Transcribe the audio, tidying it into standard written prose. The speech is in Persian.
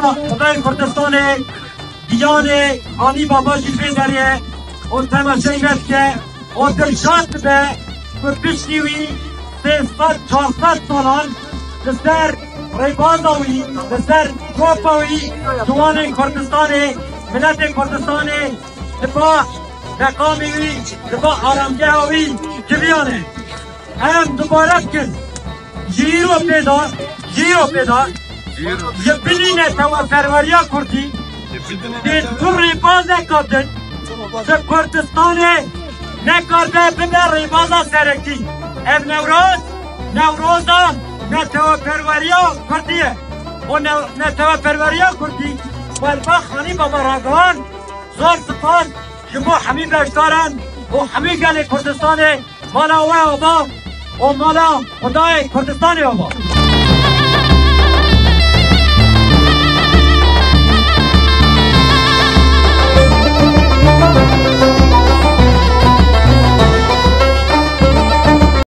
خدای کردستان دیان آنی بابا جلوه داره و تماشای بست که و درشات به پیشنیوی 300-400 سالان دستر ریبازاوی دستر توپاوی جوان کردستان ملت کردستان دفاع مقامیوی دفاع آرامگه هاوی جویانه هم دوباره بکن جیرو پیدا یه بلینه توا پروریا کردی دید تو ریباز نکردن که کردستان نکرده بده ریبازا سرکی اب نوروزا نتوا پروریا کردیه و نتوا پروریا کردی والبا خانی بابا راگان زور سپاس شما همی بشتارن و همی گل کردستان مالا و آبا و مالا خدای کردستان آبا